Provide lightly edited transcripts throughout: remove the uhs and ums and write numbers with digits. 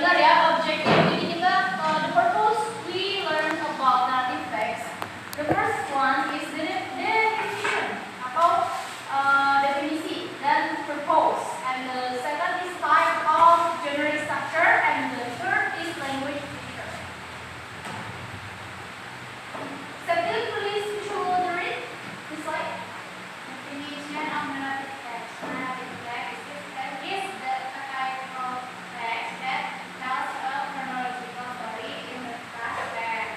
benar ya, objektif. Jadi kita the purpose we learn about narrative text. The first one is the definition atau definisi dan purpose, and the second is type of genre structure, and the third is language feature. Second, please visual the read this slide. Definition of narrative text. Narrative text is the type of text that tells a chronological story in the past tense.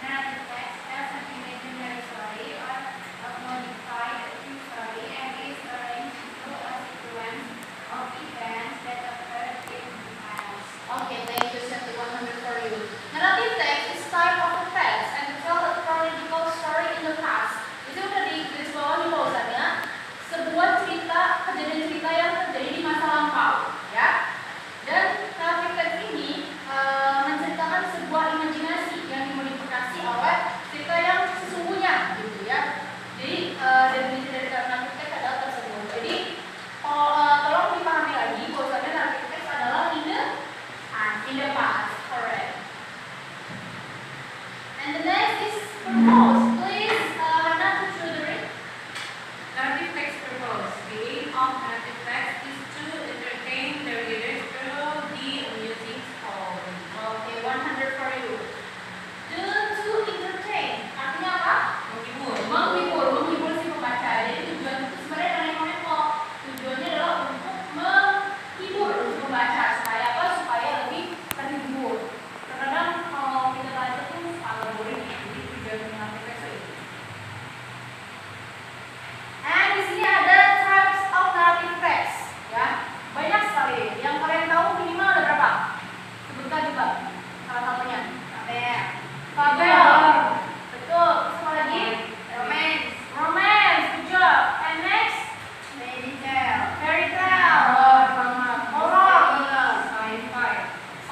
Narrative text tells an imaginary story or a modified true story and is arranged into a sequence of events that occur in the past. Okay, thank you, Santi. 100 for you. Narrative text is type of a text and tell a chronological story in the past. Itu udah di garis bawah di pausannya. Sebuah cerita, kejadian cerita yang terjadi di masa lampau, ya. Dan narrative text ini menceritakan sebuah imajinasi yang dimodifikasi oleh cerita yang sesungguhnya, gitu ya. Jadi definisi dari narrative text adalah tersebut. Jadi tolong dipahami lagi bahwasanya narrative text adalah in the past, correct. And the next is purpose. Please, Hannah, to show the read. Narrative text purpose. The aim of narrative text is to entertain the reader through the amusing story. Okay, 100 for you. To entertain. Artinya apa? Menghibur si pembaca. Jadi tujuan itu sebenarnya aneh-aneh kok. Tujuannya adalah untuk menghibur si pembaca supaya apa? Supaya lebih terhibur. Kadang kalau kita baca tuh agak boring ya. Jadi tujuan narrative text itu. And di sini ada types of narrative text, ya. Banyak sekali. Yang kalian tahu minimal ada berapa? Sebutkan juga salah satunya. Fabel. Betul. Terus apa lagi? Romance. Good job. And next? Fairy tale. Horror.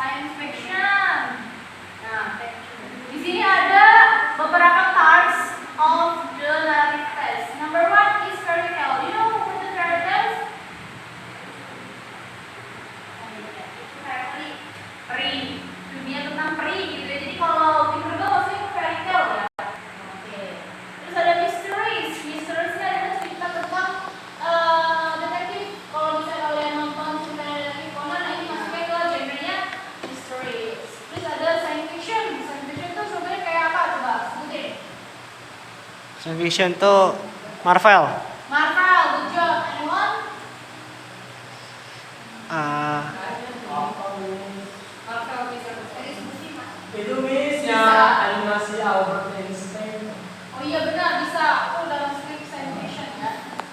Science fiction. Nah, di sini ada beberapa types of the narrative text. Number one is fairy tale. You know what the fairy tales? Peri. Dunia tentang peri gitu ya. Jadi kalau di Kerbau maksudnya fairy tale ya. Oke. Terus ada mysteries. Mysteriesnya adalah cerita tentang detektif. Kalau misalnya kalian nonton cerita detektif Conan, nah ini masuknya ke genre-nya mysteries. Terus ada science fiction. Science fiction itu sebenarnya kayak apa? Coba sebutin. Science fiction tuh Marvel. Marvel, good job. Anyone? Itu Miss-nya animasi Albert Einstein. Oh iya benar, bisa. Itu dalam script science fiction ya.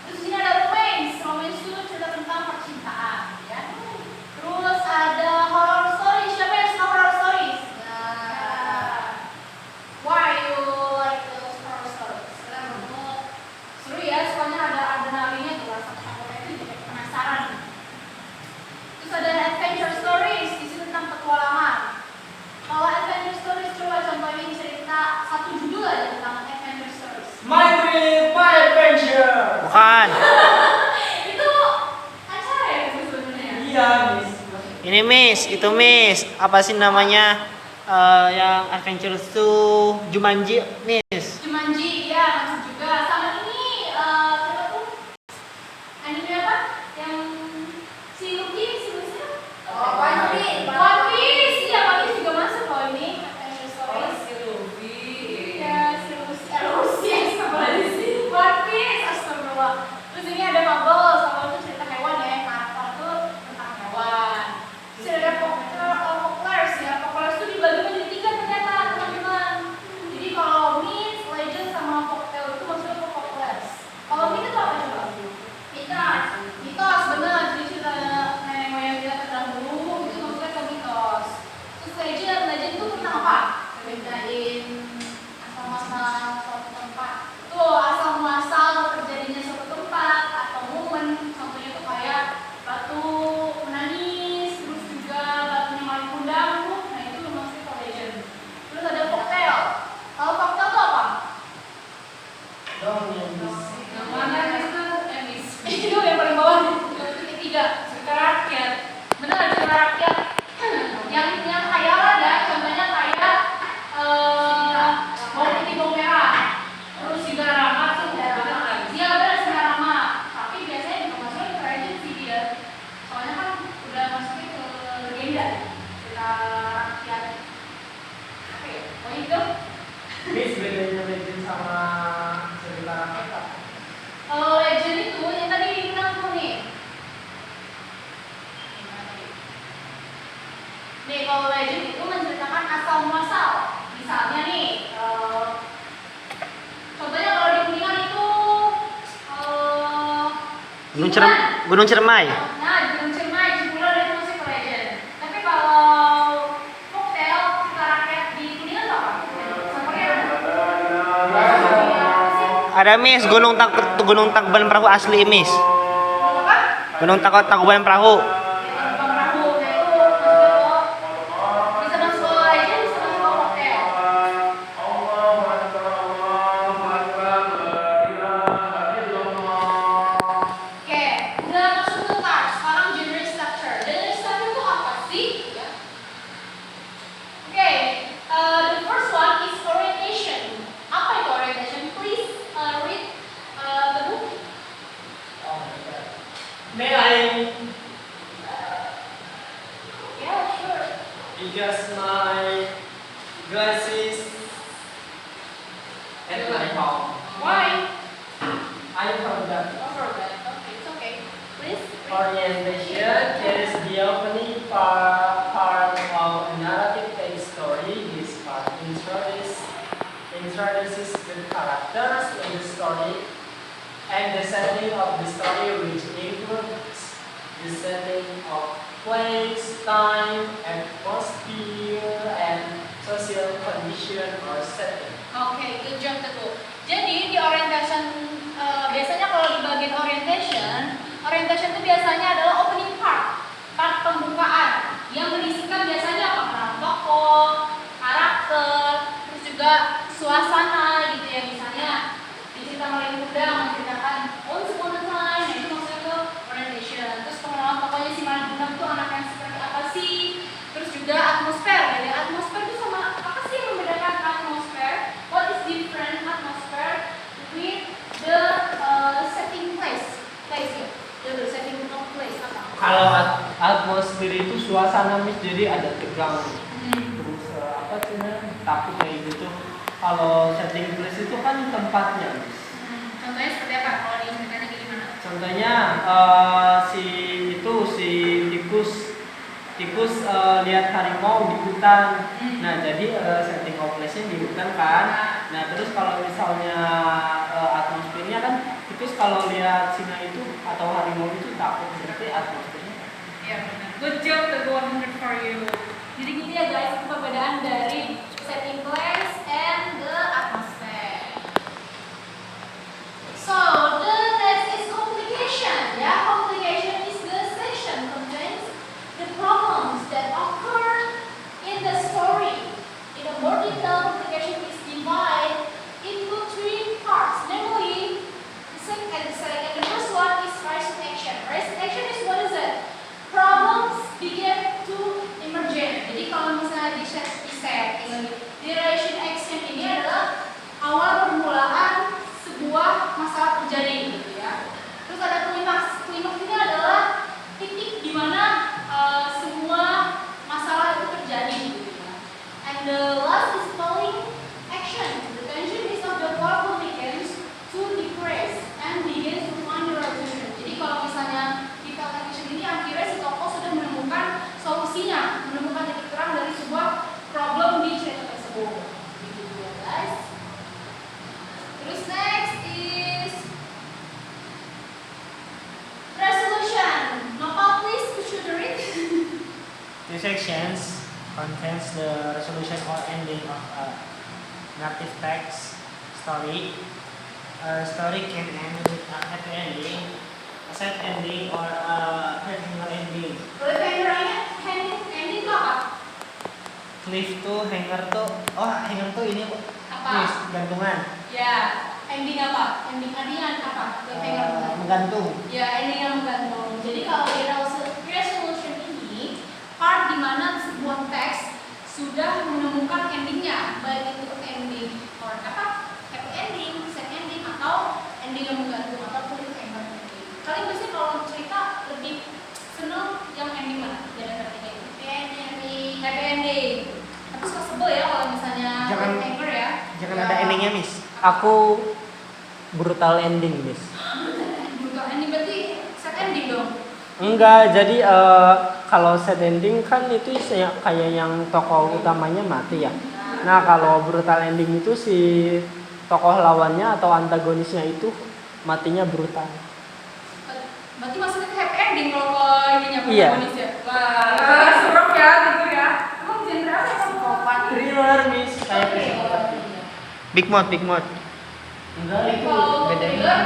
Terus ini ada romance. Romance itu cerita tentang percintaan ya. Terus ada horror story. Siapa yang suka horror stories? Why you like those horror stories? Seru ya, soalnya ada adrenalinnya tuh, rasa takutnya itu jadi penasaran. Terus ada adventure stories. Di sini tentang petualangan. Kalau adventure stories, coba contohin cerita satu judul aja tentang adventure stories. My Dream, My Adventure. Bukan. Itu acara ya itu sebenarnya. Iya, Miss. Ini Miss, itu Miss. Apa sih namanya? Yang adventure tuh Jumanji, Miss. Jumanji, ya masuk juga. Sama ini siapa tuh? Anime apa? Yang si Luffy siapa? One Piece. One Piece, iya One Piece juga masuk loh ini. Adventure stories. Iya, si Luffy. Apa lagi sih? One Piece, astagfirullah. Terus ini ada Bubbles. Bubbles itu cerita hewan ya. Karakter tuh tentang hewan. Terus ada Poplars ya. Poplars itu dibagi menjadi 3 ternyata teman-teman. Jadi kalau myth, legend sama Gunung Ciremai. Nah, di Gunung Ciremai, Cipularang itu masih ke legend. Tapi kalau cocktail kita rakyat di Kuningan tuh apa? Sampurnya Ada Miss, Gunung Tangkuban Perahu asli Miss. apa? Gunung Tangkuban Perahu. Bang Rahu, nah itu masuk bisa masuk ke legend, bisa masuk ke cocktail. Oke, udah masuk ke task. Sekarang genre structure. Genre structure itu apa sih? Ya. Oke, the first one is orientation. Apa itu orientation? Please read the book. May I Yeah, sure. adjust my glasses at my home? Why? I forgot. Oh, forgot. Okay, it's okay. Please. read. Orientation is the opening part of a narrative text story. This part introduces the characters in the story and the setting of the story, which includes the setting of place, time, atmosphere, and social condition or setting. Oke, good job Teguh. Jadi di orientation biasanya kalau di bagian orientation itu biasanya adalah opening part pembukaan yang berisikan biasanya apa? Peran tokoh, karakter, terus juga suasana gitu ya, misalnya di cerita Malin Kundang menceritakan once upon a time, nah itu maksudnya ke orientation. Terus pengenalan tokohnya si Malin Kundang itu anak yang seperti apa sih? Terus juga atmosfer, jadi atmosfer itu sama apa sih yang membedakan atmosfer? What is different atmosphere with the setting place ya? The setting of place apa? Kalau atmosfer itu suasana Miss, jadi ada tegang, terus apa sih takut kayak gitu. Kalau setting place itu kan tempatnya Miss. Contohnya seperti apa? Kalau di ceritanya gimana? Contohnya si tikus lihat harimau di hutan. Nah jadi setting of place-nya di hutan kan. Nah terus kalau misalnya atmosfernya kan tikus kalau lihat singa itu atau harimau itu takut, berarti atmosfernya. Iya benar. Good job, the 100 for you. Jadi gini ya guys, perbedaan dari setting place and the atmosphere. So the next is complication. Ya, complication is the section contains the problems that occur in the story. In a more detailed complication is divided into 3 parts, namely the first one is rise in action. Rise in action is what is it? Problems begin to emerge. Jadi kalau misalnya di rise in action ini adalah awal permulaan sebuah masalah terjadi gitu ya. Terus ada klimaks. Klimaks ini adalah titik di mana semua masalah itu terjadi gitu ya. And the last is falling action. The tension is of the problem begins to decrease and begins to find the resolution. Jadi kalau misalnya di felt action ini akhirnya si tokoh sudah menemukan solusinya, menemukan titik terang dari sebuah problem di cerita tersebut. Gitu ya guys. Terus next is resolution. Nopal please, could you read? These sections contains the resolution or ending of a narrative text story. A story can end with a happy ending, a sad ending, or a hurtful ending. Cliffhanger ending itu apa? Cliff tuh, hanger tuh, hanger tuh ini Apa? Miss, gantungan. Ya, ending apa? Ending artinya apa? Cliffhanger. Menggantung. Ya, ending yang menggantung. Jadi kalau di resolution ini part di mana sebuah teks sudah menemukan endingnya, baik itu ending or apa? Happy ending, sad ending, atau ending yang menggantung atau cliffhanger ending. Kalian biasanya kalau cerita lebih seneng yang ending mana? Dari ketiga ini. Happy ending. Tapi suka sebel ya kalau misalnya cliffhanger ya. Jangan ada endingnya Miss. Aku brutal ending Miss. Brutal ending berarti sad ending dong. Enggak, jadi kalau sad ending kan itu kayak yang tokoh utamanya mati ya. Nah kalau brutal ending itu si tokoh lawannya atau antagonisnya itu matinya brutal. Berarti maksudnya ke happy ending kalau ke ininya Iya. protagonis ya. Wah, serem ya gitu ya. Emang genre apa ya psikopat? Thriller, Miss. Kayak psikopat. Big Mouth, Big Mouth. Enggak Tapi itu. kalau beda. thriller,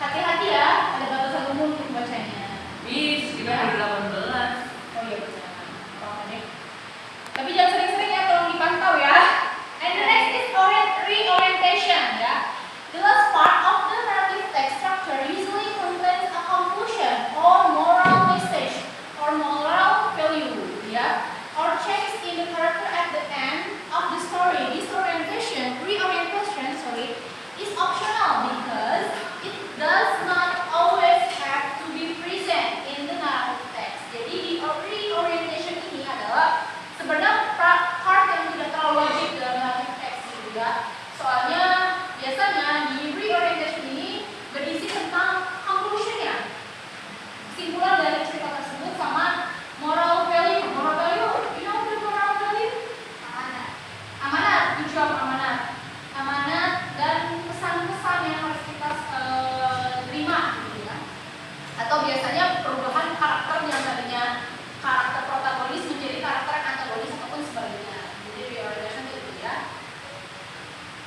hati-hati ya, ada batasan umur untuk bacanya. Bis, kita udah 18. Oh iya benar. Tapi jangan sering-sering ya, tolong dipantau ya. And the next is reorientation ya. The last part of the narrative text structure usually contains a conclusion or moral message or moral value ya, or change in the character at the end of the story. This reorientation, is optional because it does not always have to be present in the narrative text. Jadi di reorientation ini adalah sebenarnya part yang tidak terlalu wajib dalam narrative text gitu ya. Soalnya biasanya di reorientation ini berisi tentang conclusionnya, kesimpulan dari cerita tersebut sama moral value. Moral value, you know the moral value? Amanat, tujuan amanat. Amanat dan pesan-pesan yang harus kita terima gitu ya. Atau biasanya perubahan karakter yang tadinya karakter protagonis menjadi karakter antagonis ataupun sebaliknya. Jadi reorientation itu ya.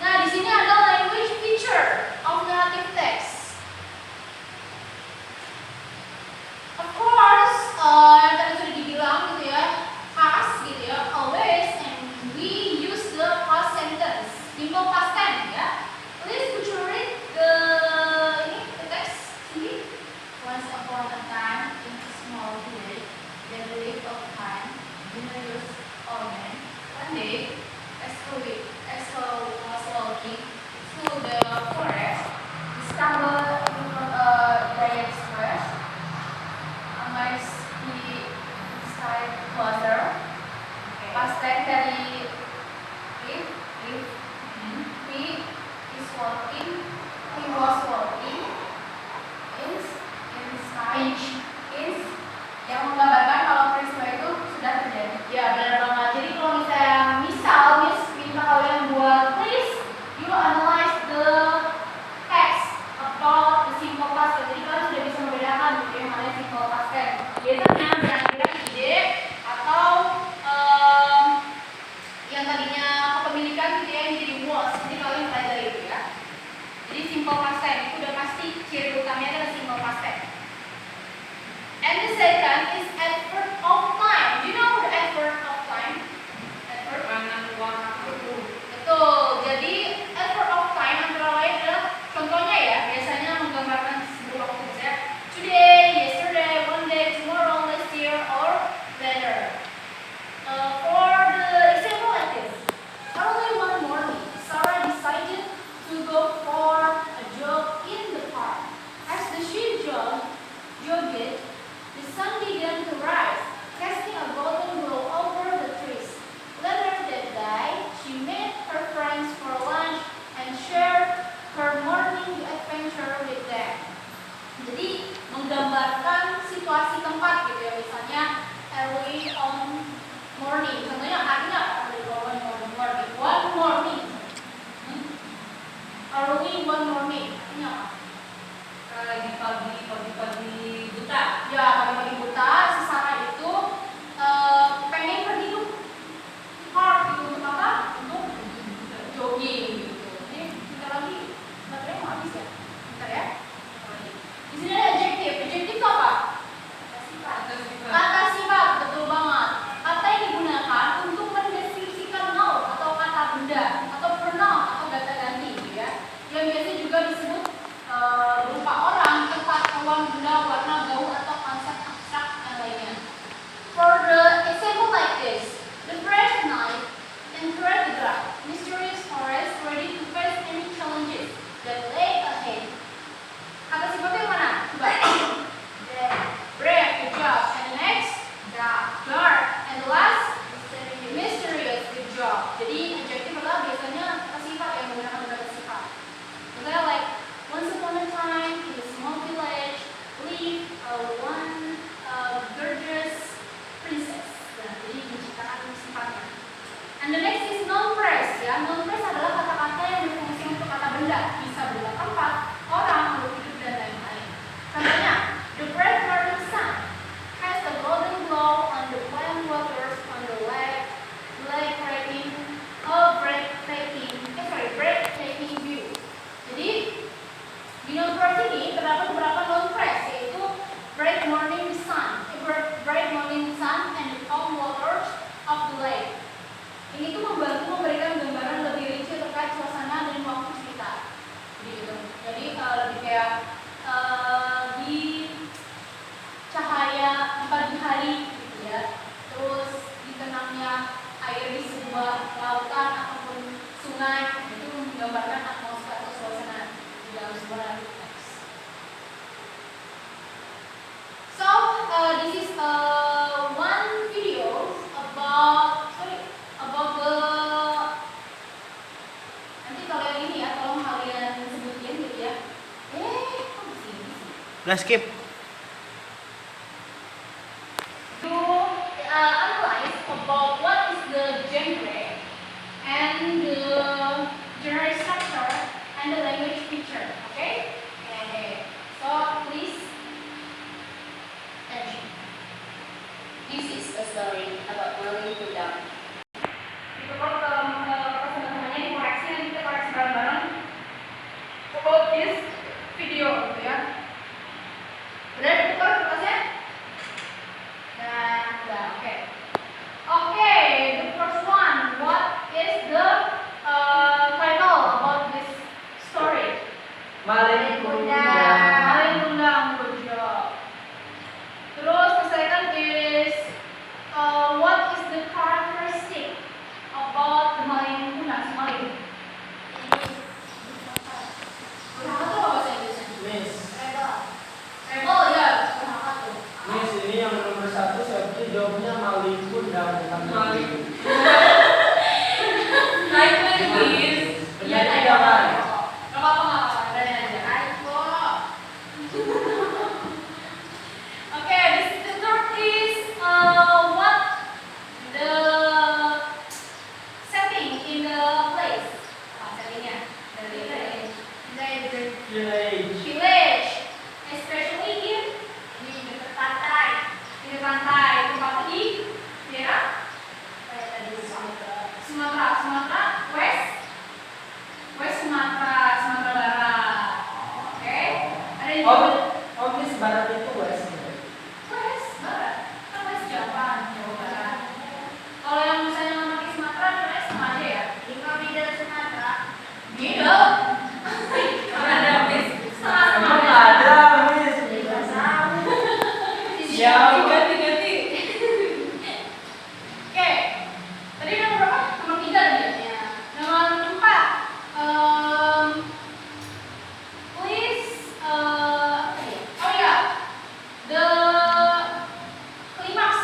Nah, di sini ada language feature of narrative text. Of course, yang tadi sudah dibilang gitu ya, past gitu ya, always, and we use the past sentence, simple past tense ya. Please would you read the text sini? Once upon a time, in a small village, there lived a kind, generous old man. One day, as he was walking through the forest, he stumbled upon a giant squash. Amazed, he stepped closer. Pas dari if he was walking in yang menggambarkan kalau peristiwa itu sudah terjadi. Ya benar banget. Jadi kalau misalnya Miss minta kalian buat please you analyze the text about the simple past tense. Jadi kalian sudah bisa membedakan gitu yang mana simple past tense. Biasanya berangkat ide atau yang tadinya kepemilikan gitu ya yang jadi was. Jadi kalian pelajari itu ya. Jadi simple past tense itu udah pasti ciri utamanya adalah simple past tense. And the second is adverb of time. Do you know the adverb of time? Adverb. Betul. Jadi adverb of time antara lain adalah contohnya ya, biasanya menggambarkan sebuah waktu ya. Today, yesterday, one day, tomorrow, last year, or later. For the example like this, early one morning, Sarah decided to go for a jog in the park. As she jogged, the sun began to rise, casting a golden glow over the trees. Later that day, she met her friends for lunch and shared her morning adventure with them. Jadi menggambarkan situasi tempat gitu ya, misalnya early on morning. Contohnya artinya apa? Early on morning. One morning. Early one morning. Artinya apa? Lagi pagi buta. Ya, pagi-pagi buta, si Sarah itu pengen pergi ke park gitu. Untuk apa? Untuk jogging gitu. Jadi bentar lagi baterai mau habis ya? Bentar ya. Di sini ada adjektif. Adjektif itu apa? Kata sifat, betul banget. Kata yang digunakan untuk mendeskripsikan noun atau kata benda atau pronoun atau kata ganti gitu ya. Yang biasa juga disebut berupa orang, tempat, hewan, benda, warna, bau atau konsep abstrak Udah skip. To analyze about what is the genre and the genre structure and the language feature. Okay? Okay. So please attention. This is a story about Malin Kundang. Ditukar ke teman-temannya dikoreksi, nanti kita koreksi bareng-bareng about this video gitu ya. Udah ditukar kertasnya? Nah, udah, oke. Oke, the first one, what is the title about this story? Malin Kundang. Malin Kundang, good job. Terus the second is what is the characteristic about the Malin Kundang, si Malin? Apa tuh bahasa Inggrisnya? Miss, Rebel ya, apa tuh? Miss ini yang nomor 1 seperti jawabnya Malin Kundang bukan Malin. Naik lagi, Miss. Iya, Benar naik tidak, Mas? Gak apa-apa, berani aja. Ayo. Oke, the third is what the setting in the place. Apa settingnya? Dari village, especially in di dekat pantai. Di dekat pantai, tempatnya di daerah kayak tadi Sumatera, West Sumatera Barat. Oke. Ada yang Oh, Miss Barat itu West. West Barat, kan West Jawa Barat. Kalau yang misalnya memakai Sumatera, namanya sama aja ya. Middle Sumatera. Middle. Ada West. Emang nggak ada, Miss. Siapa? Ganti. Oke. Tadi nomor berapa? Nomor 3 tadi ya. Nomor 4. Please oh ya. The climax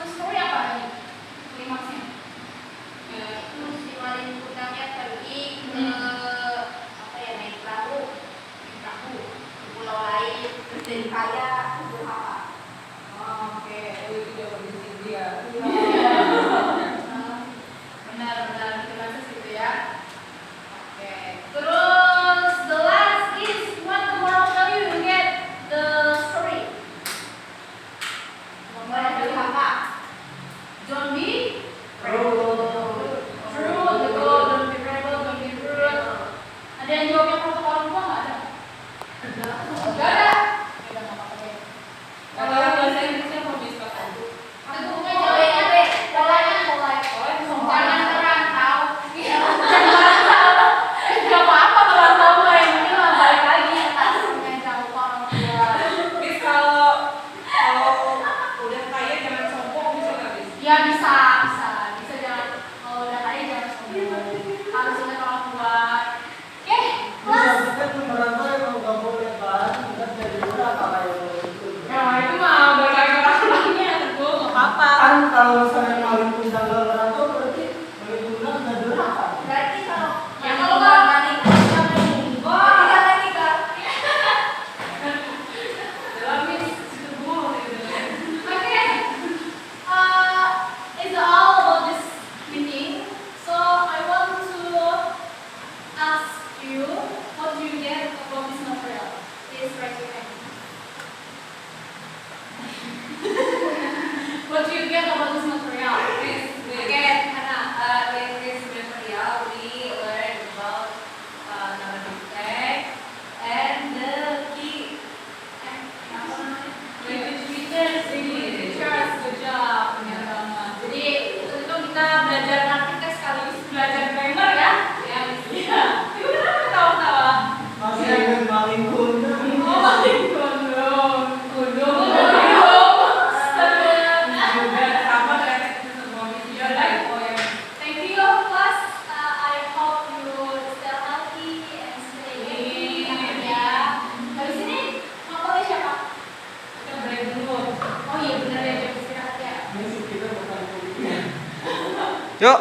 the story apa tadi? Klimaksnya. Itu si Malin Kundangnya pergi ke apa ya, naik perahu ke pulau lain, terus jadi kaya, terus apa? Oke. Itu jawaban dia. Benar jelas itu ya. Oke. Terus the last is what the moral value you get the story. Moral dari apa? Don't be Rude. rude, betul. Don't be rebel, don't be rude. Ada yang jawabnya protokol orang tua nggak ada? Nggak ada. Ya udah nggak apa-apa deh. Kalau bahasa Inggrisnya mau disepakati. Itu pokoknya jawabnya deh. Polanya polite. Jangan merantau. Jangan merantau. Nggak apa-apa merantau mah, yang penting mah balik lagi. Jangan jauh ke orang tua. Bis kalau udah kaya jangan sombong bisa nggak bis? Ya bisa jangan kalau udah kaya jangan sombong. Harus ingat orang tua. Oke, Bisa kelas. kita tuh merantau emang nggak boleh kan? Kita jadi berapa kayak itu? Nah itu mah balik lagi ke orangnya, teguh nggak apa-apa. Kan kalau misalnya Malin Kundang nggak merantau berarti Malin Kundang nggak durhaka. Berarti kalau Ya kalau nggak berarti kan nikah. Dalam bis situ gua Okay. It's all about this meeting. So I want to ask you, what do you get about this material? Please raise your hand. What do you get about this material? Okay, Hannah, in this material we learn about narrative text and the key language features. Good job, benar banget. Jadi untuk itu kita belajar narrative text sekaligus belajar grammar ya. Ya, Iya. Itu kenapa ketawa-tawa? Masih ingat Malin Kundang. Oh, Malin Kundang. juga sama ternyata itu semua video dan Thank you, class. I hope you stay healthy and stay happy. Ya. Habis ini ngomongnya siapa? kita break dulu. Oh iya benar ya, jam istirahat ya. Ini sih kita bukan kuliah. Yuk.